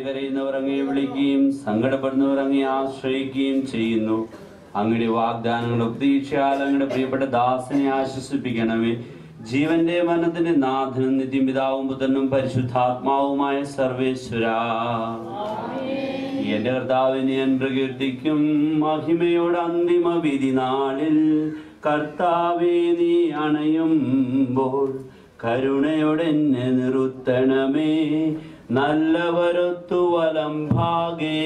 കരയുന്നവർ അങ്ങയെ വിളിക്കുകയും സങ്കടപ്പെടുന്നവർ അങ്ങയെ ആശ്രയിക്കുകയും ചെയ്യുന്നു. അങ്ങയുടെ വാഗ്ദാനങ്ങളുടെ പ്രതീക്ഷയാൽ അങ്ങയുടെ പ്രിയപ്പെട്ട ദാസനെ ആശ്വസിപ്പിക്കണമേ. ജീവന്റെ മനത്തിന്റെ നാഥനും നിത്യപിതാവും പുത്രനും പരിശുദ്ധാത്മാവുമായ സർവേശ്വര, എന്റെ കർത്താവിനെ ഞാൻ പ്രകീർത്തിക്കും. മഹിമയോട് അന്തിമ വിധി നാളിൽ കർത്താവേ നീ അണയുമ്പോൾ കരുണയോടെന്നെ നിർത്തണമേ. നല്ലവരൊത്തു വലം ഭാഗേ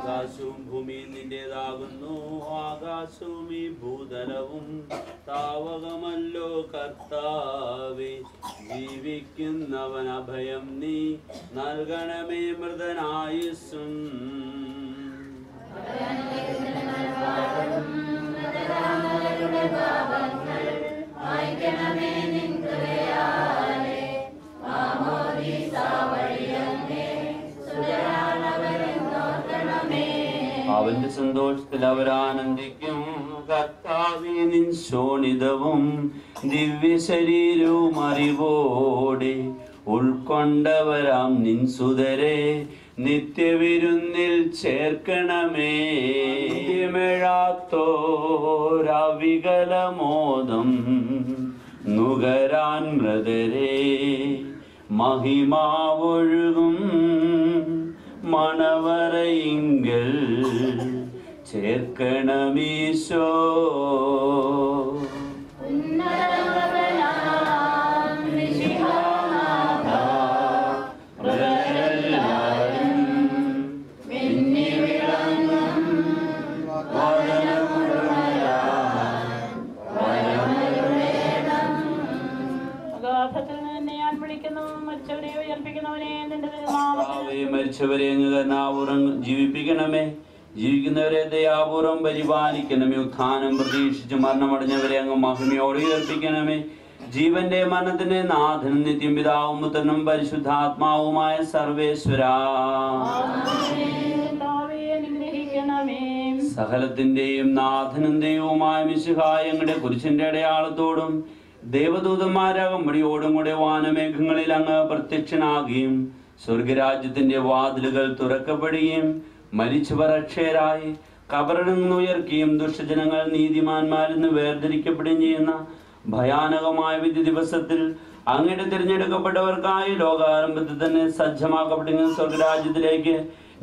ആകാശവും ഭൂമിയും നിന്റേതാകുന്നു. ആകാശവും ഈ ഭൂതലവും താവകമല്ലോ കർത്താവേ. ജീവിക്കുന്നവൻ അഭയം നീ നൽകണമേ മൃതനായുസ്സും. അവന്റെ സന്തോഷത്തിൽ അവരാനന്ദിക്കും. കർത്താവേ നിൻ ശോണിതവും ദിവ്യ ശരീരവും അറിവോടെ ഉൾക്കൊണ്ട കണ്ടവരാം നിൻസുതരെ നിത്യവിരുന്നിൽ ചേർക്കണമേ. മേഴാത്തോരവികലമോദം നുകരാൻ മൃതരെ മഹിമാവൊഴുകും മണവറയിങ്കൽ ചേർക്കണമീശോ. മരിച്ചവരെ കരുണാപൂർവം ജീവിപ്പിക്കണമേ. ജീവിക്കുന്നവരെ ദയാപൂർവം പരിപാലിക്കണമേ. ഉത്ഥാനം പ്രതീക്ഷിച്ച് മരണമടഞ്ഞവരെ അങ്ങ് മഹിമയോടെ ഉയർപ്പിക്കണമേ. ജീവന്റെ മരണത്തിന്റെ നാഥനും നിത്യം പിതാവും പുത്രനും പരിശുദ്ധാത്മാവുമായ സർവേശ്വരാ, സകലത്തിന്റെയും നാഥനും ദൈവവുമായ മിശിഹായ ഞങ്ങളുടെ കുരിശിന്റെ അടയാളത്തോടും ദേവദൂതന്മാരകമ്പടിയോടും കൂടെ വാനമേഘങ്ങളിൽ അങ്ങ് പ്രത്യക്ഷനാകുകയും സ്വർഗരാജ്യത്തിന്റെ വാതിലുകൾ തുറക്കപ്പെടുകയും മരിച്ചവർ അക്ഷയരായി കബറിൽ നിന്ന് ഉയർക്കുകയും ദുഷ്ടജനങ്ങൾ നീതിമാന്മാരിൽ നിന്ന് വേർതിരിക്കപ്പെടുകയും ചെയ്യുന്ന ഭയാനകമായ വിധി ദിവസത്തിൽ അങ്ങയുടെ തിരഞ്ഞെടുക്കപ്പെട്ടവർക്കായി ലോകാരംഭത്തിൽ തന്നെ സജ്ജമാക്കപ്പെടുന്ന സ്വർഗരാജ്യത്തിലേക്ക്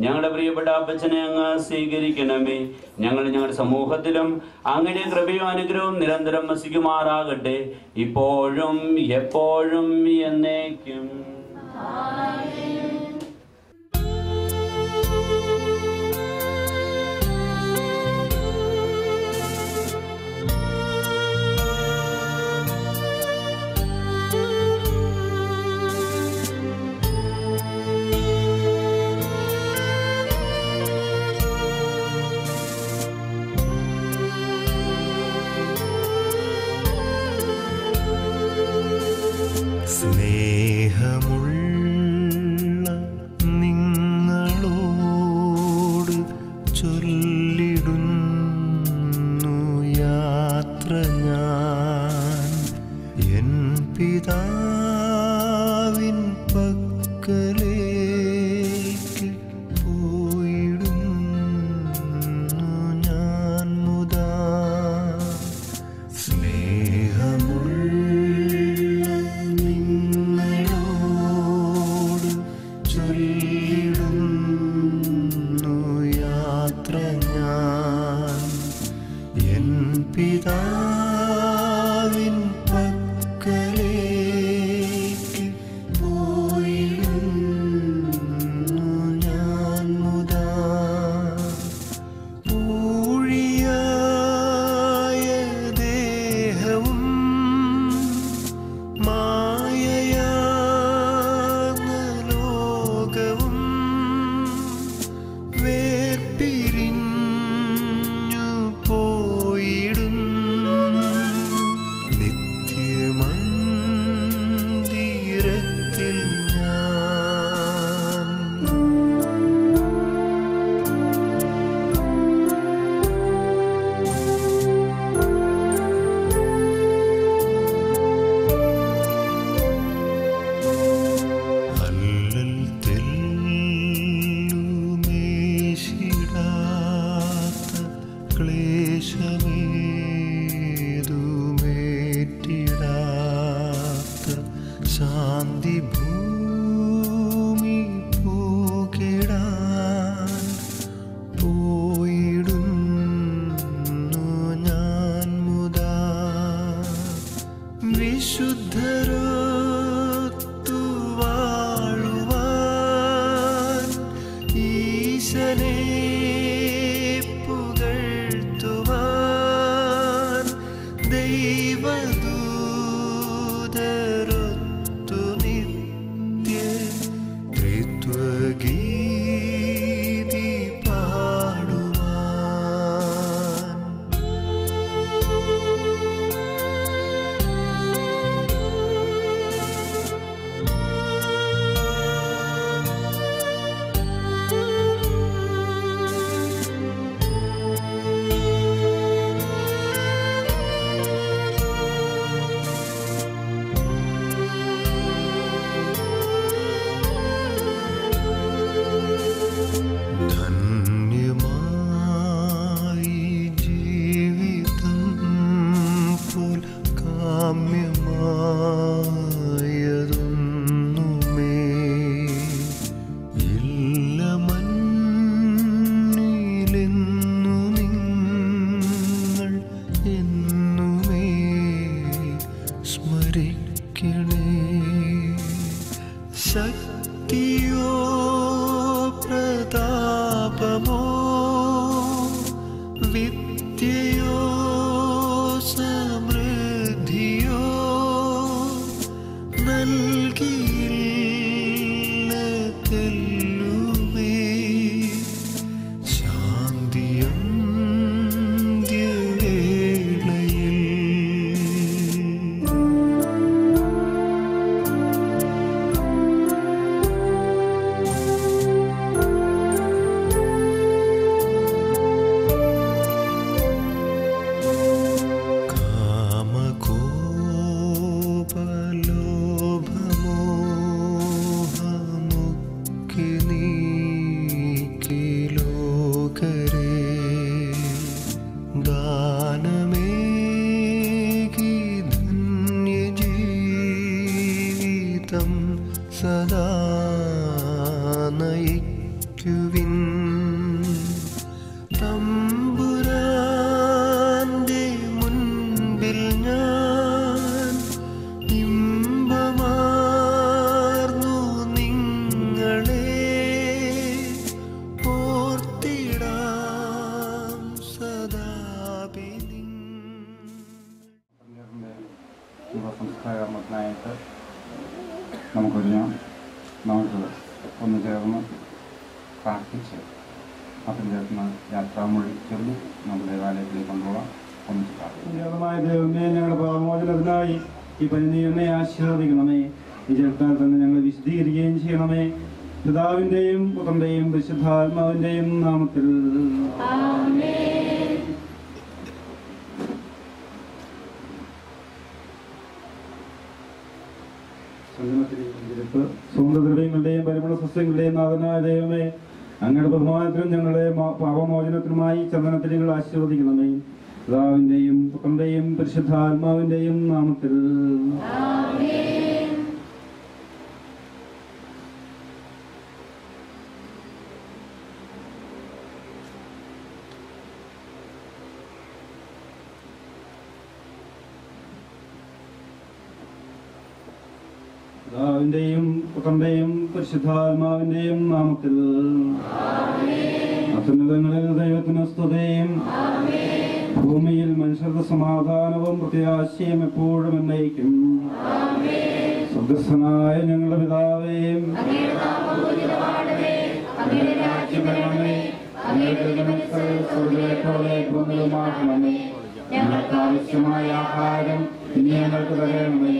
ഞങ്ങളുടെ പ്രിയപ്പെട്ട അപ്പച്ചനെ അങ്ങ് സ്വീകരിക്കണമേ. ഞങ്ങളുടെ സമൂഹത്തിലും അങ്ങയുടെ കൃപയും അനുഗ്രഹവും നിരന്തരം വസിക്കുമാറാകട്ടെ, ഇപ്പോഴും എപ്പോഴും എന്നേക്കും. സ്നേഹമുള്ള നിങ്ങളോട് ചൊല്ലിടുന്നു യാത്ര ഞാൻ എൻ പിതാവിൻ പക്കലേക്ക് പോയിടുന്നു ഞാൻ മുതാ. ചൊല്ലിടുന്നു യാത്ര ഞാൻ എൻ പിതാവിൻ പക്കലേക്ക് പോയിടുന്നു ഞാൻ മുതാ. ഊഴിയായ ദേഹവും വേർപിരിഞ്ഞു പോയിടും നിത്യമന്ദിരത്തിൽ ഞാൻ. അല്ലൽ ക്ലേശമേതുമേറ്റിടാത്ത ശാന്തി ഭൂമി പൂകിടാൻ പോയിടുന്നു ഞാൻ മുതാ. വിശുദ്ധരൊത്തു വാഴുവാൻ ഈശനെ പുകഴ്ത്തുവാൻ ദൈവദൂതരൊത്തു നിത്യം ശക്തിയോ പ്രതാപമോ വിദ്യയോ സമൃദ്ധിയോ നൽകിയില്ലതെല്ലുമേ ശാന്തിയും സദാ നയിക്കുവിൻ തമ്പുരാന്റെ മുൻപിൽ ഞാൻ ഇമ്പമാർന്നു നിങ്ങളെ ഓർത്തിടാം സദാപിനി. സംസ്കാരമത്തിനായിട്ട് നമുക്കൊരുങ്ങാം. നമുക്ക് ഒന്ന് ചേർന്ന് പ്രാർത്ഥിച്ച് അപ്പം ചേർന്ന് യാത്രാമൊഴി ചെന്ന് നമ്മുടെ ദേവാലയത്തിലേക്ക് കൊണ്ടുപോകാം. ഒന്നിച്ച് പ്രാർത്ഥിക്കാം. ദൈവമേ, ഞങ്ങളുടെ പാപമോചനത്തിനായി ഈ പനി എന്നെ ആശീർവദിക്കണമേ. ഈ ചേർത്താൽ തന്നെ ഞങ്ങൾ വിശദീകരിക്കുകയും ചെയ്യണമേ. പിതാവിൻ്റെയും പുത്രൻ്റെയും പരിശുദ്ധാത്മാവിൻ്റെയും നാമത്തിൽ സുഗന്ധദ്രവ്യങ്ങളുടെയും പരിമള സസ്യങ്ങളുടെയും നാഥനായ ദൈവമേ, അങ്ങയുടെ ബഹുമാനത്തിനും ഞങ്ങളുടെ പാപമോചനത്തിനുമായി ചന്ദനത്തിരികൾ ആശീർവദിക്കണമേ. പിതാവിൻ്റെയും പുത്രൻ്റെയും പരിശുദ്ധാത്മാവിൻ്റെയും നാമത്തിൽ പിതാവിന്റെയും പുത്രന്റെയും പരിശുദ്ധാത്മാവിന്റെയും നാമത്തിൽ അത്യുന്നതങ്ങളിൽ ദൈവത്തിന് സ്തുതിയും ഭൂമിയിൽ മനുഷ്യർക്ക് സമാധാനവും പ്രത്യാശയും എപ്പോഴും എന്നയിക്കും. സ്വർഗ്ഗസ്ഥനായ ഞങ്ങളുടെ പിതാവേ, സ്വർഗ്ഗത്തിലുമാകണമേ. ഞങ്ങൾക്ക് ആവശ്യമായ ആഹാരം ഇനി ഞങ്ങൾക്ക് തരണമേ.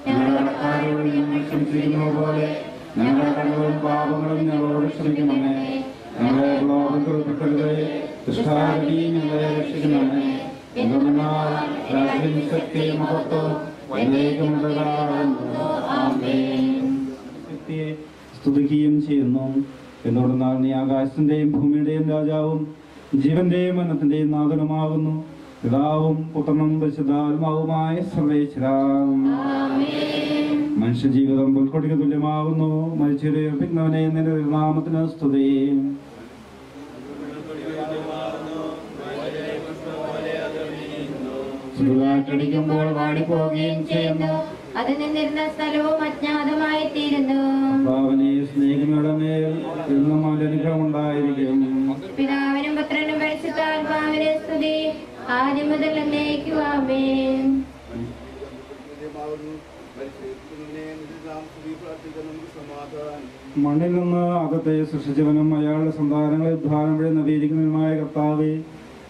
ഞങ്ങളുടെ കടക്കാരോട് ഞങ്ങൾ ക്ഷമിച്ചിരിക്കുന്ന പോലെ ഞങ്ങളുടെ കടകളും പാപങ്ങളും ഞങ്ങളോട് ക്ഷമിക്കണമേ. ഞങ്ങളെ പ്രലോഭനത്തിൽ ഉൾപ്പെടുത്തരുതേ, ദുഷ്ടാരൂപിയിൽ ഞങ്ങളെ രക്ഷിക്കണമേ. എന്നാൽ രാജ്യം ശക്തിയും മഹത്വവും എന്നേക്കുമുള്ളതാകുന്നു. ആമേൻ. ശക്തിയെ സ്തുതിക്കുകയും ചെയ്യുന്നു. എന്തുകൊണ്ടെന്നാൽ നീ ആകാശത്തിന്റെയും ഭൂമിയുടെയും രാജാവും ജീവന്റെയും മരണത്തിന്റെയും നാഥനുമാകുന്നു. പിതാവും പുത്രനും പരിശുദ്ധാത്മാവുമായ സർവേശ്വരാ. മനുഷ്യജീവിതം പുൽക്കൊടിക്ക് തുല്യമാകുന്നു. മരിച്ചവരെ ഉയർപ്പിക്കുന്നവനെ നിന്റെ നാമത്തിന് സ്തുതി. ചുടുകാറ്റടിക്കുമ്പോൾ വാടിപ്പോവുകയും ചെയ്യുന്നു. അത് നിന്നിരുന്ന സ്ഥലവും അജ്ഞാതമായി തീരുന്നു. ഭാവനെ സ്നേഹികളുടെ മേൽ എന്നും അവന്റെ അനുഗ്രഹം ഉണ്ടായിരിക്കും. പിതാവിനും പുത്രനും പരിശുദ്ധാത്മാവിനെ സ്തുതി, ആദ്യം മുതൽ എന്നേക്കും. ആമേൻ. മണ്ണിൽ നിന്ന് അകത്തെ സൃഷ്ടിച്ചവനും അയാളുടെ സന്താനങ്ങളെ ഉദ്ധാനം വഴി നവീകരിക്കുന്നതിനുമായ കർത്താവേ,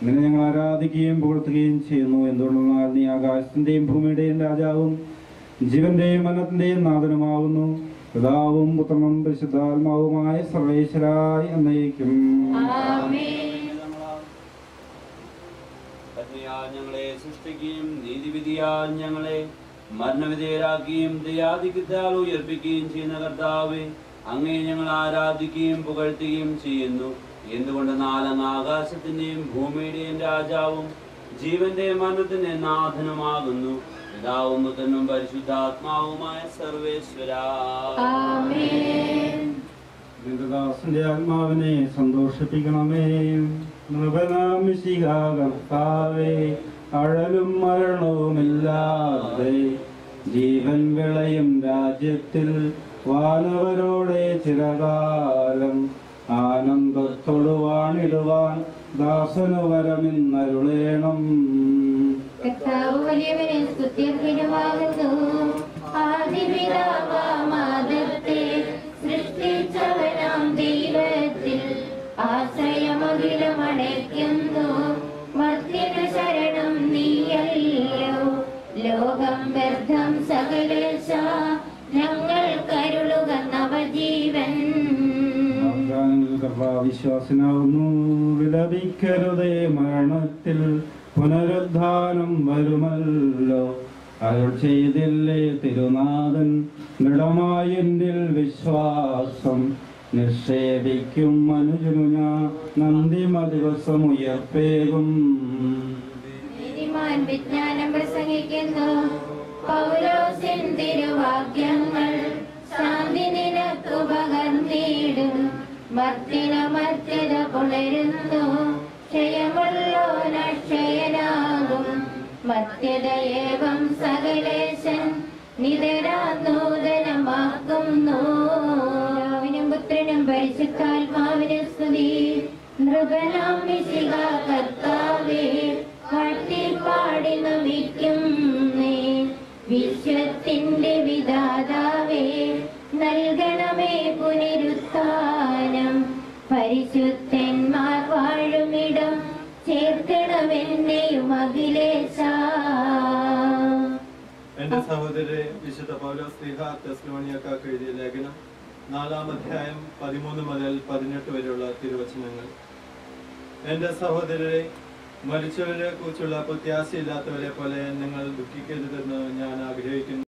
നിന്നെ ഞങ്ങൾ ആരാധിക്കുകയും പുകഴ്ത്തുകയും ചെയ്യുന്നു. എന്തുകൊണ്ടെന്നാൽ നീ ആകാശത്തിന്റെയും ഭൂമിയുടെയും രാജാവും ജീവന്റെയും മരണത്തിന്റെയും നാഥനുമാകുന്നു. പിതാവും പുത്രനും പരിശുദ്ധാത്മാവുമായ സർവേശ്വരായി എന്നേക്കും. ഞങ്ങളെ സൃഷ്ടിക്കുകയും നീതിവിധിയാൽ ഞങ്ങളെ മരണവിധേയരാക്കുകയും ദയാധിക്യത്താൽ ഉയർപ്പിക്കുകയും ചെയ്യുന്ന കർത്താവേ, അങ്ങേ ഞങ്ങൾ ആരാധിക്കുകയും പുകഴ്ത്തുകയും ചെയ്യുന്നു. എന്തുകൊണ്ടെന്നാൽ അങ്ങ് ആകാശത്തിന്റെയും ഭൂമിയുടെയും രാജാവും ജീവന്റെയും മരണത്തിന്റെ നാഥനുമാകുന്നു. പിതാവും പുത്രനും പരിശുദ്ധാത്മാവുമായ സർവേശ്വരാ. നിന്റെ ദാസന്റെ ആത്മാവിനെ സന്തോഷിപ്പിക്കണമേ. നൃപനാം മിശിഹാ കർത്താവേ, അഴലും മരണവുമില്ലാതെ ജീവൻ വിളയും രാജ്യത്തിൽ വാനവരോടെ ചിരകാലം ആനന്ദത്തോടു വാണിടുവാൻ ദാസനു വരമിന്നരുളേണം. കർത്താവ് വലിയവനെ സ്തുത്യർഹനുമാകുന്നു. ആദിപിതാവാദത്തെ സൃഷ്ടിച്ചവനാം ദൈവത്തിൽ ആശ്രയമഖിലമടയ്ക്കുന്നു. മർത്യനു ശരണം നീയല്ലോ. ലോകം വ്യർത്ഥം സകലേശ ഞങ്ങൾ കരുളുക നവജീവൻ. വിശ്വാസനാവുന്നു. വിലപിക്കരുതേ, മരണത്തിൽ പുനരുദ്ധാനം വരുമല്ലോ. അരുൾ ചെയ്തില്ലേ തിരുനാഥൻ, ദൃഢമായി എന്നിൽ വിശ്വാസം നിക്ഷേപിക്കും മനുജനു ഞാൻ നന്ദിമ ദിവസം ഉയർപ്പേകും. നീതിമാൻ വിജ്ഞാനം പ്രസംഗിക്കുന്നു. പൗലോസിൻ തിരുവാക്യങ്ങൾ ശാന്തി നിനക്കു പകർന്നിടും. മർത്തിന മർത്യത പുലരുന്നു. ക്ഷയമുള്ളോനക്ഷയനാകും. മർത്യതയേവം സകലേശൻ നിതരാ നൂതനമാക്കുന്നു. പിതാവിനും പുത്രനും പരിശുദ്ധാത്മാവിനും സ്തുതി. നൃപനാം മിശിഹ കർത്താവേ, വാഴ്ത്തിപ്പാടി നമിക്കുന്നേ. വിശ്വത്തിന്റെ വിധാതാവേ, നൽകണമേ പുനരുത്ഥാനം. പരിശുദ്ധന്മാർ വാഴുമിടം ചേർക്കണമെന്നെയും അഖിലേശ. എന്റെ സഹോദരരെ, വിശുദ്ധ പൗലോസ് ശ്ലീഹ തെസ്സലോനിയക്കാർക്ക് എഴുതിയ ലേഖനം 4-ാം അധ്യായം 13 മുതൽ 18 വരെയുള്ള തിരുവചനങ്ങൾ. എന്റെ സഹോദരരെ, മരിച്ചവരെ കുറിച്ചുള്ള പ്രത്യാശയില്ലാത്തവരെ പോലെ നിങ്ങൾ ദുഃഖിക്കരുതെന്ന് ഞാൻ ആഗ്രഹിക്കുന്നു.